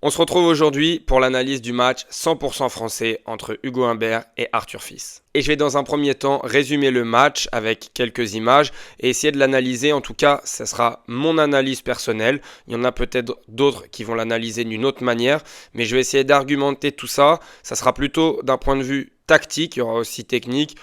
On se retrouve aujourd'hui pour l'analyse du match 100% français entre Hugo Humbert et Arthur Fils. Et je vais dans un premier temps résumer le match avec quelques images et essayer de l'analyser. En tout cas, ce sera mon analyse personnelle. Il y en a peut-être d'autres qui vont l'analyser d'une autre manière, mais je vais essayer d'argumenter tout ça. Ça sera plutôt d'un point de vue tactique, il y aura aussi technique,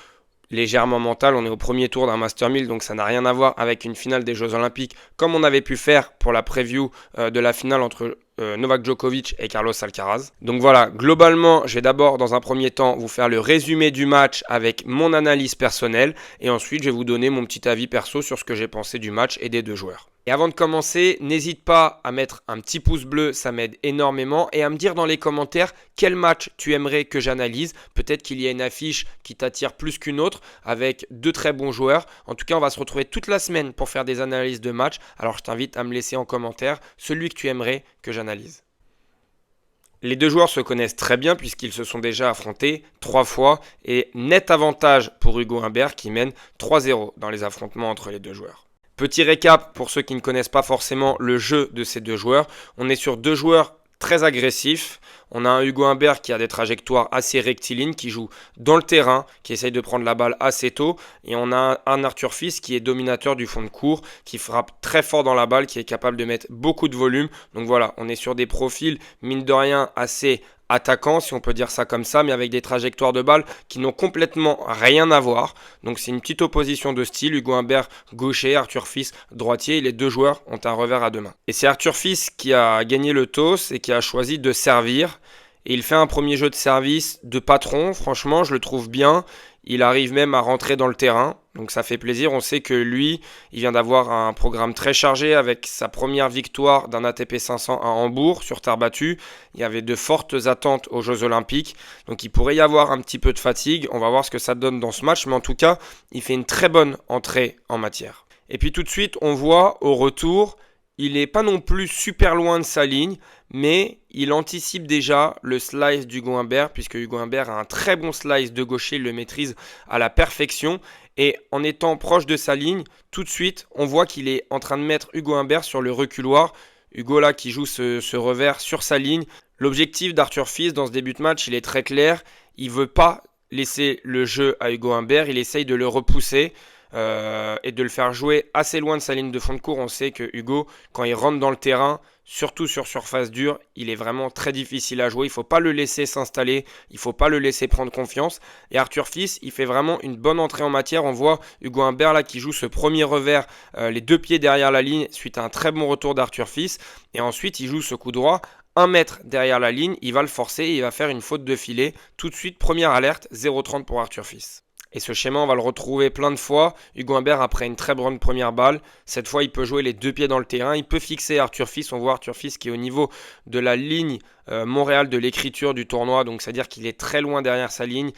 légèrement mental. On est au premier tour d'un Master 1000, donc ça n'a rien à voir avec une finale des Jeux Olympiques, comme on avait pu faire pour la preview de la finale entre Novak Djokovic et Carlos Alcaraz. Donc voilà, globalement, je vais d'abord dans un premier temps vous faire le résumé du match avec mon analyse personnelle et ensuite je vais vous donner mon petit avis perso sur ce que j'ai pensé du match et des deux joueurs. Et avant de commencer, n'hésite pas à mettre un petit pouce bleu, ça m'aide énormément, et à me dire dans les commentaires quel match tu aimerais que j'analyse. Peut-être qu'il y a une affiche qui t'attire plus qu'une autre avec deux très bons joueurs. En tout cas, on va se retrouver toute la semaine pour faire des analyses de match. Alors je t'invite à me laisser en commentaire celui que tu aimerais que j'analyse. Les deux joueurs se connaissent très bien puisqu'ils se sont déjà affrontés 3 fois et net avantage pour Hugo Humbert qui mène 3-0 dans les affrontements entre les deux joueurs. Petit récap pour ceux qui ne connaissent pas forcément le jeu de ces deux joueurs. On est sur deux joueurs très agressifs. On a un Hugo Humbert qui a des trajectoires assez rectilignes, qui joue dans le terrain, qui essaye de prendre la balle assez tôt. Et on a un Arthur Fils qui est dominateur du fond de court, qui frappe très fort dans la balle, qui est capable de mettre beaucoup de volume. Donc voilà, on est sur des profils, mine de rien, assez attaquants, si on peut dire ça comme ça, mais avec des trajectoires de balle qui n'ont complètement rien à voir. Donc c'est une petite opposition de style. Hugo Humbert gaucher, Arthur Fils droitier. Et les deux joueurs ont un revers à deux mains. Et c'est Arthur Fils qui a gagné le toss et qui a choisi de servir. Et il fait un premier jeu de service de patron. Franchement, je le trouve bien. Il arrive même à rentrer dans le terrain. Donc ça fait plaisir. On sait que lui, il vient d'avoir un programme très chargé avec sa première victoire d'un ATP 500 à Hambourg sur terre battue. Il y avait de fortes attentes aux Jeux Olympiques. Donc il pourrait y avoir un petit peu de fatigue. On va voir ce que ça donne dans ce match. Mais en tout cas, il fait une très bonne entrée en matière. Et puis tout de suite, on voit au retour, il n'est pas non plus super loin de sa ligne, mais il anticipe déjà le slice d'Hugo Humbert, puisque Hugo Humbert a un très bon slice de gaucher, il le maîtrise à la perfection. Et en étant proche de sa ligne, tout de suite, on voit qu'il est en train de mettre Hugo Humbert sur le reculoir. Hugo là qui joue ce revers sur sa ligne. L'objectif d'Arthur Fils dans ce début de match, il est très clair. Il ne veut pas laisser le jeu à Hugo Humbert, il essaye de le repousser. Et de le faire jouer assez loin de sa ligne de fond de court. On sait que Hugo, quand il rentre dans le terrain, surtout sur surface dure, il est vraiment très difficile à jouer. Il ne faut pas le laisser s'installer, il ne faut pas le laisser prendre confiance. Et Arthur Fils, il fait vraiment une bonne entrée en matière. On voit Hugo Humbert là qui joue ce premier revers, les deux pieds derrière la ligne, suite à un très bon retour d'Arthur Fils. Et ensuite, il joue ce coup droit. 1 mètre derrière la ligne, il va le forcer et il va faire une faute de filet. Tout de suite, première alerte, 0,30 pour Arthur Fils. Et ce schéma, on va le retrouver plein de fois. Hugo Humbert, après une très bonne première balle, cette fois, il peut jouer les deux pieds dans le terrain. Il peut fixer Arthur Fils. On voit Arthur Fils qui est au niveau de la ligne Montréal de l'écriture du tournoi. Donc, c'est-à-dire qu'il est très loin derrière sa ligne.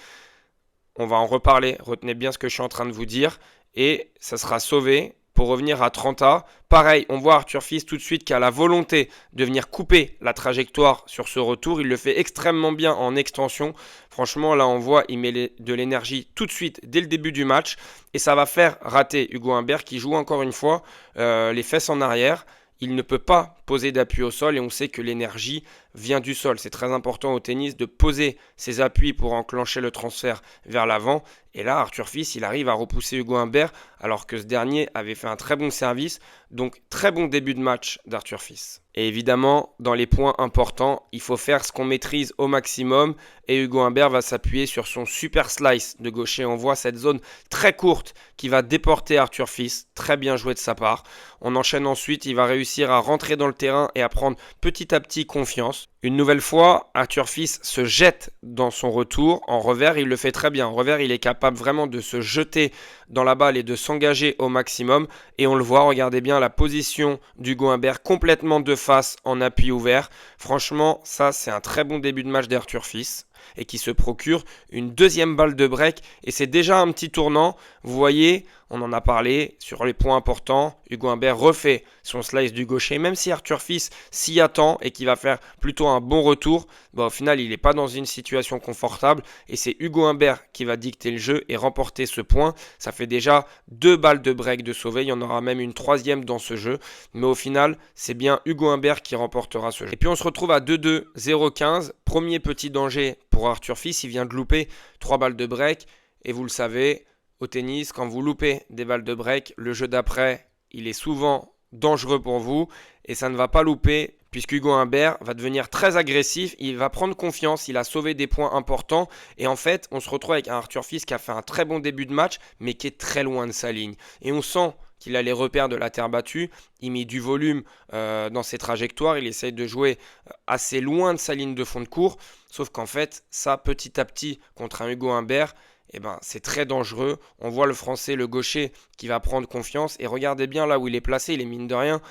On va en reparler. Retenez bien ce que je suis en train de vous dire. Et ça sera sauvé pour revenir à 30A. Pareil, on voit Arthur Fils tout de suite qui a la volonté de venir couper la trajectoire sur ce retour. Il le fait extrêmement bien en extension. Franchement, là, on voit, il met de l'énergie tout de suite dès le début du match. Et ça va faire rater Hugo Humbert qui joue encore une fois les fesses en arrière. Il ne peut pas poser d'appui au sol et on sait que l'énergie vient du sol. C'est très important au tennis de poser ses appuis pour enclencher le transfert vers l'avant. Et là, Arthur Fils, il arrive à repousser Hugo Humbert alors que ce dernier avait fait un très bon service. Donc, très bon début de match d'Arthur Fils. Et évidemment, dans les points importants, il faut faire ce qu'on maîtrise au maximum. Et Hugo Humbert va s'appuyer sur son super slice de gaucher. On voit cette zone très courte qui va déporter Arthur Fils. Très bien joué de sa part. On enchaîne ensuite, il va réussir à rentrer dans le terrain et à prendre petit à petit confiance. Une nouvelle fois, Arthur Fils se jette dans son retour. En revers, il le fait très bien. En revers, il est capable vraiment de se jeter dans la balle et de s'engager au maximum. Et on le voit, regardez bien la position d'Hugo Humbert complètement de face en appui ouvert. Franchement, ça, c'est un très bon début de match d'Arthur Fils. et qui se procure une deuxième balle de break. Et c'est déjà un petit tournant. Vous voyez, on en a parlé sur les points importants. Hugo Humbert refait son slice du gaucher, même si Arthur Fils s'y attend et qui va faire plutôt un bon retour. Au final, il n'est pas dans une situation confortable et c'est Hugo Humbert qui va dicter le jeu et remporter ce point. Ça fait déjà 2 balles de break de sauvé. Il y en aura même une troisième dans ce jeu. Mais au final, c'est bien Hugo Humbert qui remportera ce jeu. Et puis on se retrouve à 2-2, 0-15. Premier petit danger pour Arthur Fils. Il vient de louper 3 balles de break. Et vous le savez, au tennis, quand vous loupez des balles de break, le jeu d'après, il est souvent dangereux pour vous. Et ça ne va pas louper puisque Hugo Humbert va devenir très agressif, il va prendre confiance, il a sauvé des points importants et en fait on se retrouve avec un Arthur Fils qui a fait un très bon début de match mais qui est très loin de sa ligne. Et on sent qu'il a les repères de la terre battue, il met du volume dans ses trajectoires, il essaye de jouer assez loin de sa ligne de fond de cours, sauf qu'en fait ça petit à petit contre un Hugo Humbert, eh ben, c'est très dangereux. On voit le français, le gaucher qui va prendre confiance et regardez bien là où il est placé, il est mine de rien,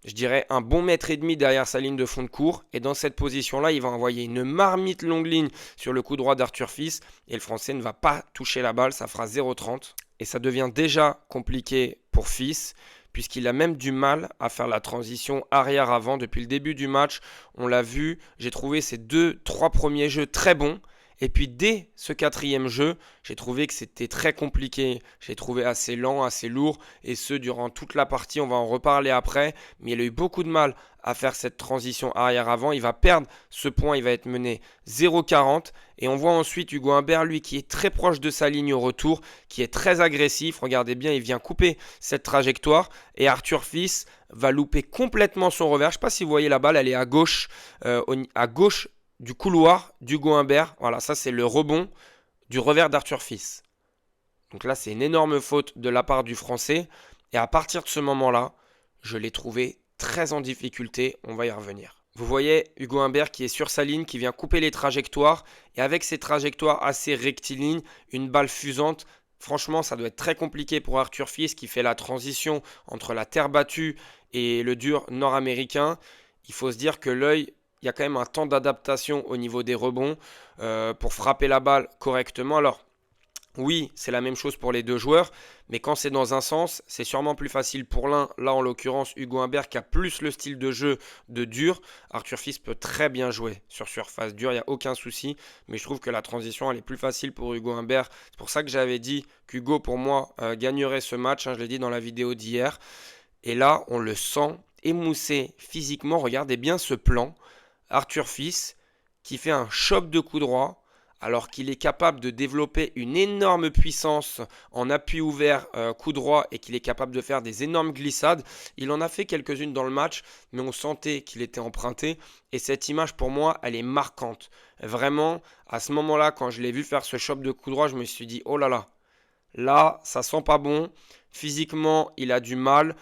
je dirais un bon mètre et demi derrière sa ligne de fond de cours. Et dans cette position-là, il va envoyer une marmite longue ligne sur le coup droit d'Arthur Fils. Et le français ne va pas toucher la balle, ça fera 0,30. Et ça devient déjà compliqué pour Fils, puisqu'il a même du mal à faire la transition arrière-avant. Depuis le début du match, on l'a vu, j'ai trouvé ces 2-3 premiers jeux très bons. Et puis dès ce quatrième jeu, j'ai trouvé que c'était très compliqué. J'ai trouvé assez lent, assez lourd. Et ce, durant toute la partie, on va en reparler après. Mais il a eu beaucoup de mal à faire cette transition arrière-avant. Il va perdre ce point, il va être mené 0,40. Et on voit ensuite Hugo Humbert, lui, qui est très proche de sa ligne au retour, qui est très agressif. Regardez bien, il vient couper cette trajectoire. Et Arthur Fils va louper complètement son revers. Je ne sais pas si vous voyez la balle, elle est à gauche du couloir d'Hugo Humbert. Voilà, ça c'est le rebond du revers d'Arthur Fils. Donc là, c'est une énorme faute de la part du français. Et à partir de ce moment-là, je l'ai trouvé très en difficulté. On va y revenir. Vous voyez Hugo Humbert qui est sur sa ligne, qui vient couper les trajectoires. Et avec ces trajectoires assez rectilignes, une balle fusante, franchement, ça doit être très compliqué pour Arthur Fils qui fait la transition entre la terre battue et le dur nord-américain. Il faut se dire que l'œil, il y a quand même un temps d'adaptation au niveau des rebonds pour frapper la balle correctement. Alors, oui, c'est la même chose pour les deux joueurs, mais quand c'est dans un sens, c'est sûrement plus facile pour l'un. Là, en l'occurrence, Hugo Humbert qui a plus le style de jeu de dur. Arthur Fils peut très bien jouer sur surface dure, il n'y a aucun souci, mais je trouve que la transition, elle est plus facile pour Hugo Humbert. C'est pour ça que j'avais dit qu'Hugo, pour moi, gagnerait ce match. Je l'ai dit dans la vidéo d'hier. Et là, on le sent émoussé physiquement. Regardez bien ce plan. Arthur Fils qui fait un choc de coup droit alors qu'il est capable de développer une énorme puissance en appui ouvert coup droit et qu'il est capable de faire des énormes glissades. Il en a fait quelques-unes dans le match, mais on sentait qu'il était emprunté. Et cette image, pour moi, elle est marquante. Vraiment, à ce moment-là, quand je l'ai vu faire ce choc de coup droit, je me suis dit, oh là là, là, ça sent pas bon. Physiquement, il a du mal.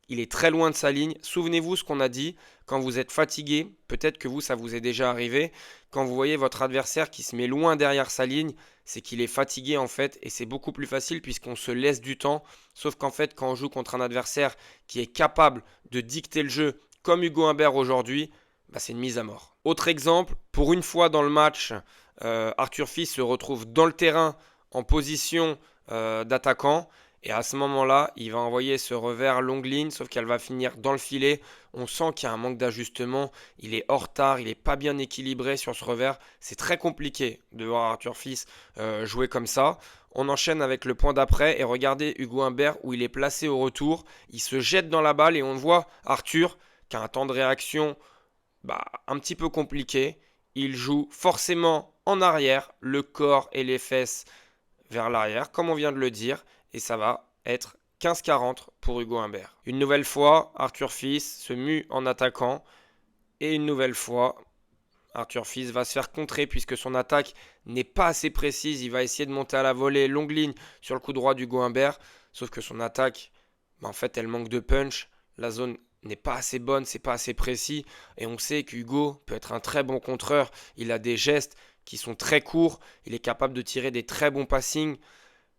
Il est très loin de sa ligne. Souvenez-vous ce qu'on a dit. Quand vous êtes fatigué, peut-être que vous, ça vous est déjà arrivé. Quand vous voyez votre adversaire qui se met loin derrière sa ligne, c'est qu'il est fatigué en fait. Et c'est beaucoup plus facile puisqu'on se laisse du temps. Sauf qu'en fait, quand on joue contre un adversaire qui est capable de dicter le jeu, comme Hugo Humbert aujourd'hui, c'est une mise à mort. Autre exemple, pour une fois dans le match, Arthur Fils se retrouve dans le terrain en position d'attaquant. Et à ce moment-là, il va envoyer ce revers longue ligne, sauf qu'elle va finir dans le filet. On sent qu'il y a un manque d'ajustement. Il est en retard, il n'est pas bien équilibré sur ce revers. C'est très compliqué de voir Arthur Fils jouer comme ça. On enchaîne avec le point d'après et regardez Hugo Humbert où il est placé au retour. Il se jette dans la balle et on voit Arthur qui a un temps de réaction un petit peu compliqué. Il joue forcément en arrière, le corps et les fesses vers l'arrière, comme on vient de le dire. Et ça va être 15-40 pour Hugo Humbert. Une nouvelle fois, Arthur Fils se mue en attaquant. Et une nouvelle fois, Arthur Fils va se faire contrer puisque son attaque n'est pas assez précise. Il va essayer de monter à la volée, longue ligne sur le coup droit d'Hugo Humbert. Sauf que son attaque, en fait, elle manque de punch. La zone n'est pas assez bonne, c'est pas assez précis. Et on sait qu'Hugo peut être un très bon contreur. Il a des gestes qui sont très courts. Il est capable de tirer des très bons passings.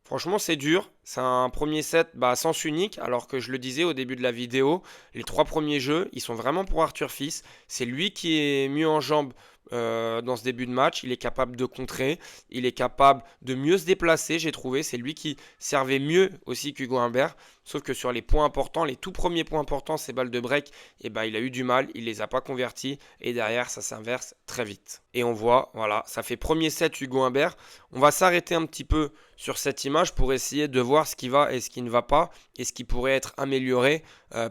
Franchement, c'est dur. C'est un premier set à sens unique, alors que je le disais au début de la vidéo, les 3 premiers jeux, ils sont vraiment pour Arthur Fils. C'est lui qui est mieux en jambes dans ce début de match. Il est capable de contrer, il est capable de mieux se déplacer, j'ai trouvé. C'est lui qui servait mieux aussi qu'Hugo Humbert. Sauf que sur les points importants, les tout premiers points importants, ces balles de break, eh ben, il a eu du mal, il les a pas convertis et derrière ça s'inverse très vite. Et on voit, voilà, ça fait premier set Hugo Humbert. On va s'arrêter un petit peu sur cette image pour essayer de voir ce qui va et ce qui ne va pas et ce qui pourrait être amélioré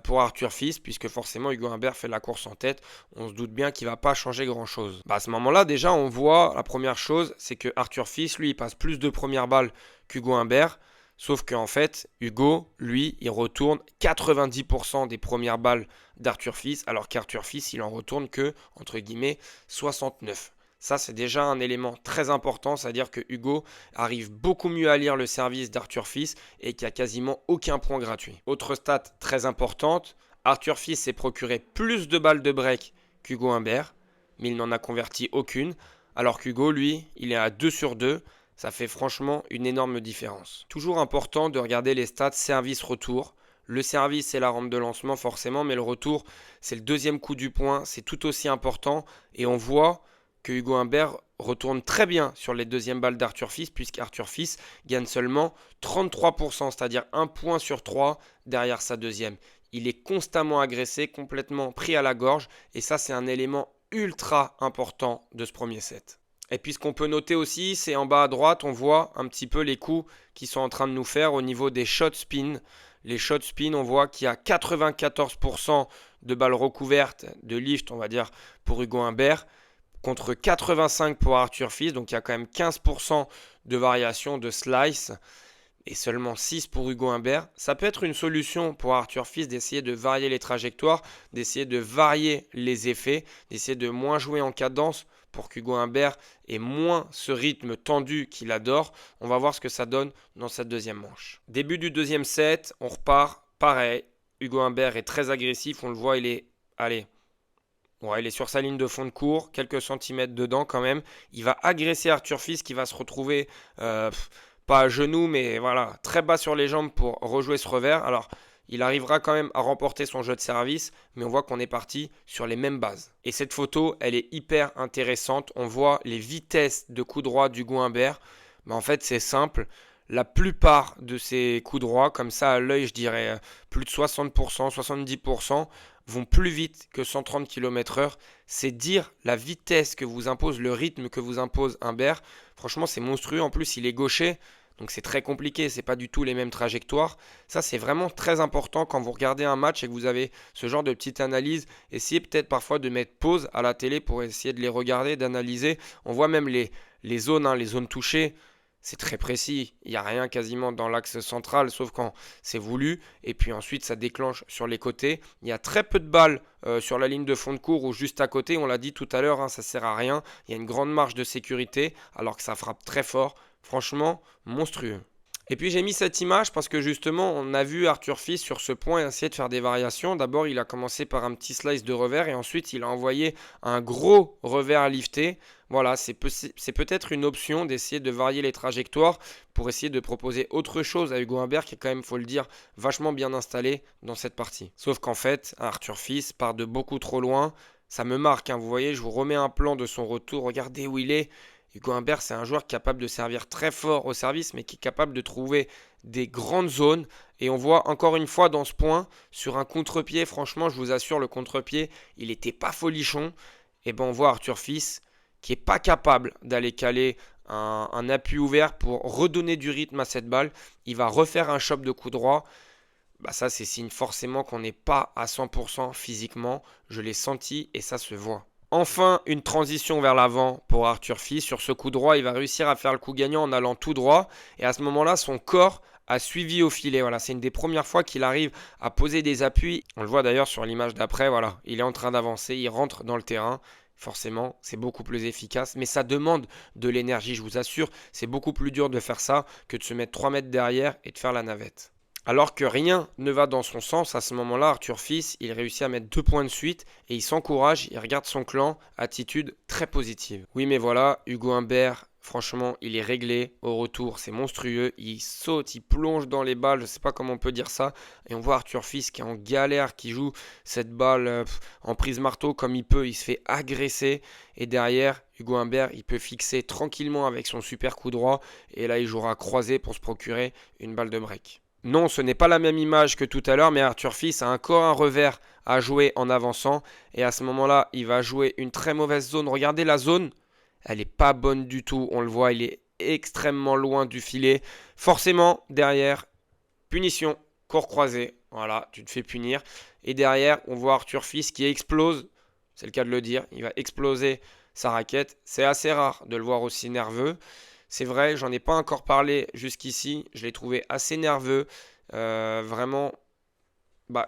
pour Arthur Fils, puisque forcément Hugo Humbert fait la course en tête. On se doute bien qu'il ne va pas changer grand-chose. À ce moment-là, déjà, on voit la première chose, c'est que Arthur Fils, lui, il passe plus de premières balles qu'Hugo Humbert. Sauf qu'en fait, Hugo, lui, il retourne 90% des premières balles d'Arthur Fils, alors qu'Arthur Fils, il en retourne que, entre guillemets, 69. Ça, c'est déjà un élément très important, c'est-à-dire que Hugo arrive beaucoup mieux à lire le service d'Arthur Fils et qu'il n'y a quasiment aucun point gratuit. Autre stat très importante, Arthur Fils s'est procuré plus de balles de break qu'Hugo Humbert, mais il n'en a converti aucune, alors qu'Hugo, lui, il est à 2 sur 2. Ça fait franchement une énorme différence. Toujours important de regarder les stats service-retour. Le service, c'est la rampe de lancement forcément, mais le retour, c'est le deuxième coup du poing. C'est tout aussi important. Et on voit que Hugo Humbert retourne très bien sur les deuxièmes balles d'Arthur Fils, puisqu'Arthur Fils gagne seulement 33%, c'est-à-dire 1 point sur 3 derrière sa deuxième. Il est constamment agressé, complètement pris à la gorge. Et ça, c'est un élément ultra important de ce premier set. Et puis ce qu'on peut noter aussi, c'est en bas à droite, on voit un petit peu les coups qu'ils sont en train de nous faire au niveau des shot spin. Les shot spin, on voit qu'il y a 94% de balles recouvertes, de lift, on va dire, pour Hugo Humbert, contre 85% pour Arthur Fils. Donc il y a quand même 15% de variation de slice et seulement 6 pour Hugo Humbert. Ça peut être une solution pour Arthur Fils d'essayer de varier les trajectoires, d'essayer de varier les effets, d'essayer de moins jouer en cadence pour qu'Hugo Humbert ait moins ce rythme tendu qu'il adore. On va voir ce que ça donne dans cette deuxième manche. Début du deuxième set, on repart pareil. Hugo Humbert est très agressif, on le voit, il est sur sa ligne de fond de cours, quelques centimètres dedans quand même. Il va agresser Arthur Fils qui va se retrouver pas à genoux, mais voilà, très bas sur les jambes pour rejouer ce revers. Alors, il arrivera quand même à remporter son jeu de service, mais on voit qu'on est parti sur les mêmes bases. Et cette photo, elle est hyper intéressante. On voit les vitesses de coups droits d'Hugo Humbert. Mais en fait, c'est simple. La plupart de ces coups droits, comme ça à l'œil, je dirais plus de 60%, 70%, vont plus vite que 130 km/h. C'est dire la vitesse que vous impose, le rythme que vous impose Humbert. Franchement, c'est monstrueux. En plus, il est gaucher. Donc c'est très compliqué, c'est pas du tout les mêmes trajectoires. Ça, c'est vraiment très important quand vous regardez un match et que vous avez ce genre de petite analyse. Essayez peut-être parfois de mettre pause à la télé pour essayer de les regarder, d'analyser. On voit même les zones, les zones touchées. C'est très précis, il n'y a rien quasiment dans l'axe central, sauf quand c'est voulu. Et puis ensuite, ça déclenche sur les côtés. Il y a très peu de balles sur la ligne de fond de cours ou juste à côté. On l'a dit tout à l'heure, ça ne sert à rien. Il y a une grande marge de sécurité, alors que ça frappe très fort. Franchement, monstrueux. Et puis j'ai mis cette image parce que justement on a vu Arthur Fils sur ce point essayer de faire des variations. D'abord il a commencé par un petit slice de revers et ensuite il a envoyé un gros revers lifté. Voilà, c'est peut-être une option d'essayer de varier les trajectoires pour essayer de proposer autre chose à Hugo Humbert qui est quand même, faut le dire, vachement bien installé dans cette partie. Sauf qu'en fait, Arthur Fils part de beaucoup trop loin. Ça me marque, vous voyez, je vous remets un plan de son retour. Regardez où il est. Hugo Humbert, c'est un joueur capable de servir très fort au service, mais qui est capable de trouver des grandes zones. Et on voit encore une fois dans ce point, sur un contre-pied, franchement, je vous assure, le contre-pied, il n'était pas folichon. Et ben on voit Arthur Fils qui n'est pas capable d'aller caler un appui ouvert pour redonner du rythme à cette balle. Il va refaire un chop de coup droit. Ça, c'est signe forcément qu'on n'est pas à 100% physiquement. Je l'ai senti et ça se voit. Enfin, une transition vers l'avant pour Arthur Fils. Sur ce coup droit, il va réussir à faire le coup gagnant en allant tout droit. Et à ce moment-là, son corps a suivi au filet. Voilà, c'est une des premières fois qu'il arrive à poser des appuis. On le voit d'ailleurs sur l'image d'après. Voilà, il est en train d'avancer, il rentre dans le terrain. Forcément, c'est beaucoup plus efficace, mais ça demande de l'énergie, je vous assure. C'est beaucoup plus dur de faire ça que de se mettre 3 mètres derrière et de faire la navette. Alors que rien ne va dans son sens, à ce moment-là, Arthur Fils, il réussit à mettre 2 points de suite et il s'encourage, il regarde son clan, attitude très positive. Oui, mais voilà, Hugo Humbert franchement, il est réglé. Au retour, c'est monstrueux. Il saute, il plonge dans les balles. Je ne sais pas comment on peut dire ça. Et on voit Arthur Fils qui est en galère, qui joue cette balle en prise marteau comme il peut. Il se fait agresser. Et derrière, Hugo Humbert, il peut fixer tranquillement avec son super coup droit. Et là, il jouera croisé pour se procurer une balle de break. Non, ce n'est pas la même image que tout à l'heure, mais Arthur Fils a encore un revers à jouer en avançant. Et à ce moment-là, il va jouer une très mauvaise zone. Regardez la zone. Elle n'est pas bonne du tout. On le voit, il est extrêmement loin du filet. Forcément, derrière, punition, corps croisé. Voilà, tu te fais punir. Et derrière, on voit Arthur Fils qui explose. C'est le cas de le dire. Il va exploser sa raquette. C'est assez rare de le voir aussi nerveux. C'est vrai, j'en ai pas encore parlé jusqu'ici. Je l'ai trouvé assez nerveux. Vraiment,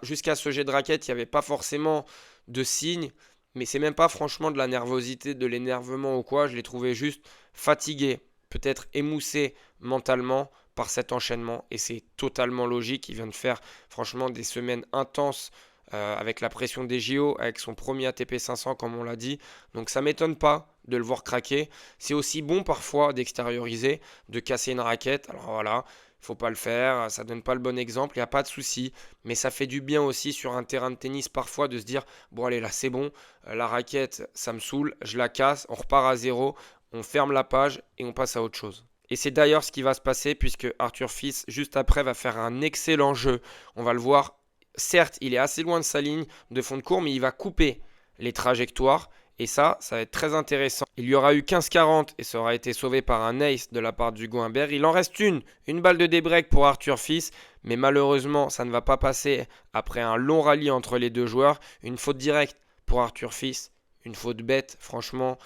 jusqu'à ce jet de raquette, il n'y avait pas forcément de signe. Mais c'est même pas franchement de la nervosité, de l'énervement ou quoi. Je l'ai trouvé juste fatigué, peut-être émoussé mentalement par cet enchaînement. Et c'est totalement logique. Il vient de faire franchement des semaines intenses avec la pression des JO, avec son premier ATP 500 comme on l'a dit. Donc ça m'étonne pas de le voir craquer. C'est aussi bon parfois d'extérioriser, de casser une raquette. Alors voilà, il faut pas le faire, ça donne pas le bon exemple, il n'y a pas de souci. Mais ça fait du bien aussi sur un terrain de tennis parfois de se dire, bon allez là c'est bon, la raquette ça me saoule, je la casse, on repart à zéro, on ferme la page et on passe à autre chose. Et c'est d'ailleurs ce qui va se passer puisque Arthur Fils juste après va faire un excellent jeu. On va le voir, certes il est assez loin de sa ligne de fond de cours mais il va couper les trajectoires. Et ça va être très intéressant. Il y aura eu 15-40 et ça aura été sauvé par un ace de la part d'Hugo Humbert. Il en reste une balle de débreak pour Arthur Fils. Mais malheureusement, ça ne va pas passer après un long rallye entre les deux joueurs. Une faute directe pour Arthur Fils. Une faute bête, franchement.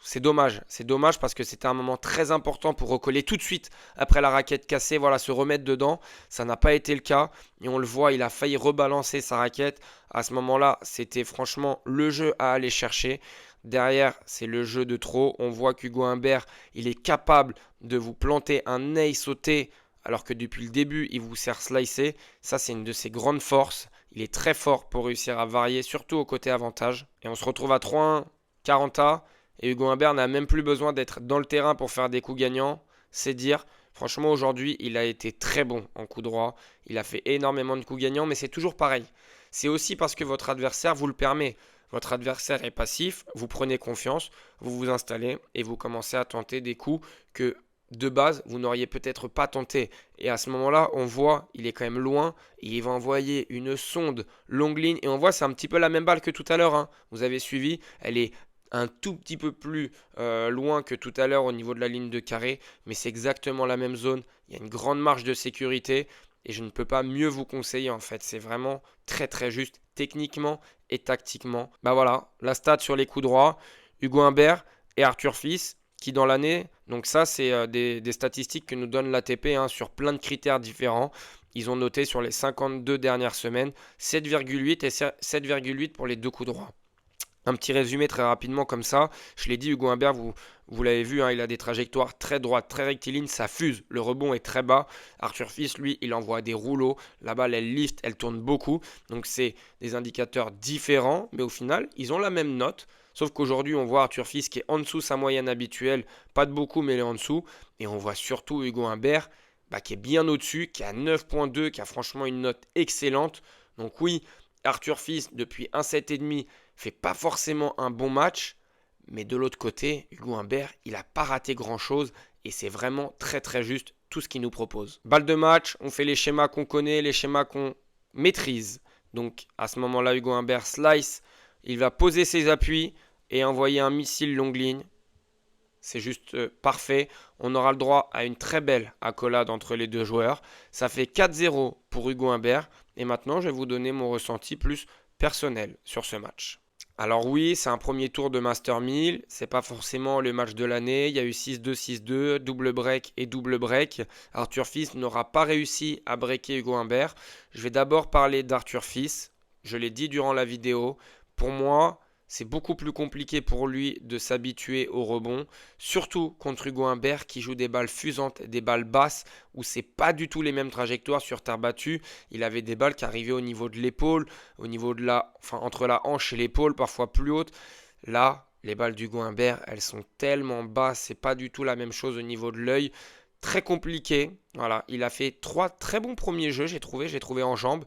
C'est dommage parce que c'était un moment très important pour recoller tout de suite après la raquette cassée, voilà, se remettre dedans. Ça n'a pas été le cas et on le voit, il a failli rebalancer sa raquette. À ce moment-là, c'était franchement le jeu à aller chercher. Derrière, c'est le jeu de trop. On voit qu'Hugo Humbert, il est capable de vous planter un ace sauté alors que depuis le début, il vous sert slicer. Ça, c'est une de ses grandes forces. Il est très fort pour réussir à varier, surtout au côté avantage. Et on se retrouve à 3-1, 40A. Et Hugo Humbert n'a même plus besoin d'être dans le terrain pour faire des coups gagnants. C'est dire, franchement aujourd'hui, il a été très bon en coup droit. Il a fait énormément de coups gagnants, mais c'est toujours pareil. C'est aussi parce que votre adversaire vous le permet. Votre adversaire est passif, vous prenez confiance, vous vous installez et vous commencez à tenter des coups que de base, vous n'auriez peut-être pas tenté. Et à ce moment-là, on voit, il est quand même loin. Et il va envoyer une sonde longue ligne. Et on voit, c'est un petit peu la même balle que tout à l'heure. Hein. Vous avez suivi, elle est un tout petit peu plus loin que tout à l'heure au niveau de la ligne de carré, mais c'est exactement la même zone. Il y a une grande marge de sécurité et je ne peux pas mieux vous conseiller en fait. C'est vraiment très très juste techniquement et tactiquement. Voilà, la stat sur les coups droits, Hugo Humbert et Arthur Fils qui dans l'année, donc ça c'est des statistiques que nous donne l'ATP sur plein de critères différents. Ils ont noté sur les 52 dernières semaines 7,8 et 7,8 pour les deux coups droits. Un petit résumé très rapidement comme ça. Je l'ai dit, Hugo Humbert, vous l'avez vu, il a des trajectoires très droites, très rectilignes, ça fuse. Le rebond est très bas. Arthur Fils, lui, il envoie des rouleaux. La balle, elle lift, elle tourne beaucoup. Donc c'est des indicateurs différents, mais au final, ils ont la même note. Sauf qu'aujourd'hui, on voit Arthur Fils qui est en dessous sa moyenne habituelle. Pas de beaucoup, mais il est en dessous. Et on voit surtout Hugo Humbert qui est bien au-dessus, qui a 9.2, qui a franchement une note excellente. Donc oui, Arthur Fils, depuis un 7,5, fait pas forcément un bon match, mais de l'autre côté, Hugo Humbert, il n'a pas raté grand-chose et c'est vraiment très très juste tout ce qu'il nous propose. Balle de match, on fait les schémas qu'on connaît, les schémas qu'on maîtrise. Donc à ce moment-là, Hugo Humbert slice, il va poser ses appuis et envoyer un missile longue ligne. C'est juste parfait. On aura le droit à une très belle accolade entre les deux joueurs. Ça fait 4-0 pour Hugo Humbert. Et maintenant, je vais vous donner mon ressenti plus personnel sur ce match. Alors oui, c'est un premier tour de Master 1000. C'est pas forcément le match de l'année. Il y a eu 6-2, 6-2, double break et double break. Arthur Fils n'aura pas réussi à breaker Hugo Humbert. Je vais d'abord parler d'Arthur Fils. Je l'ai dit durant la vidéo. Pour moi, c'est beaucoup plus compliqué pour lui de s'habituer au rebond, surtout contre Hugo Humbert qui joue des balles fusantes, des balles basses où c'est pas du tout les mêmes trajectoires sur terre battue. Il avait des balles qui arrivaient au niveau de l'épaule, au niveau de entre la hanche et l'épaule, parfois plus haute. Là, Les balles d'Hugo Humbert, elles sont tellement basses, c'est pas du tout la même chose au niveau de l'œil. Très compliqué. Voilà, il a fait 3 très bons premiers jeux, j'ai trouvé en jambes.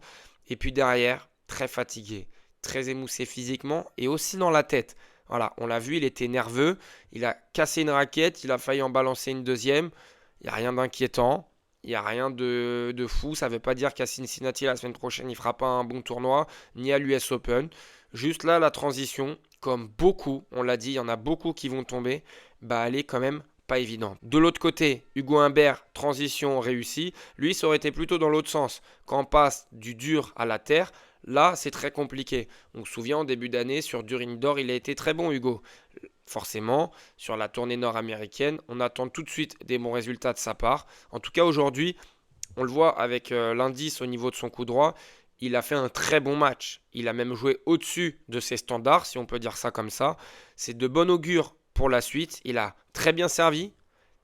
Et puis derrière, très fatigué, très émoussé physiquement et aussi dans la tête. Voilà, on l'a vu, il était nerveux, il a cassé une raquette, il a failli en balancer une deuxième. Il n'y a rien d'inquiétant, il n'y a rien de fou. Ça ne veut pas dire qu'à Cincinnati la semaine prochaine, il ne fera pas un bon tournoi, ni à l'US Open. Juste là, la transition, comme beaucoup, on l'a dit, il y en a beaucoup qui vont tomber, bah elle est quand même pas évidente. De l'autre côté, Hugo Humbert, transition réussie. Lui, ça aurait été plutôt dans l'autre sens. Quand on passe du dur à la terre, là, c'est très compliqué. On se souvient, en début d'année, sur dur indoor, il a été très bon, Hugo. Forcément, sur la tournée nord-américaine, on attend tout de suite des bons résultats de sa part. En tout cas, aujourd'hui, on le voit avec l'indice au niveau de son coup droit, il a fait un très bon match. Il a même joué au-dessus de ses standards, si on peut dire ça comme ça. C'est de bon augure pour la suite. Il a très bien servi,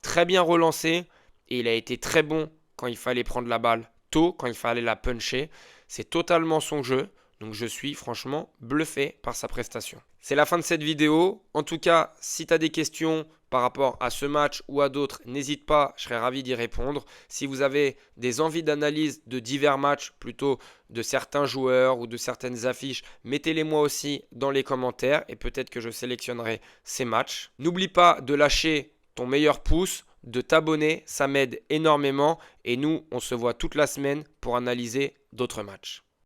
très bien relancé, et il a été très bon quand il fallait prendre la balle tôt, quand il fallait la puncher. C'est totalement son jeu. Donc je suis franchement bluffé par sa prestation. C'est la fin de cette vidéo. En tout cas, si tu as des questions par rapport à ce match ou à d'autres, n'hésite pas, je serais ravi d'y répondre. Si vous avez des envies d'analyse de divers matchs, plutôt de certains joueurs ou de certaines affiches, mettez-les moi aussi dans les commentaires et peut-être que je sélectionnerai ces matchs. N'oublie pas de lâcher ton meilleur pouce, de t'abonner, ça m'aide énormément et nous, on se voit toute la semaine pour analyser d'autres matchs.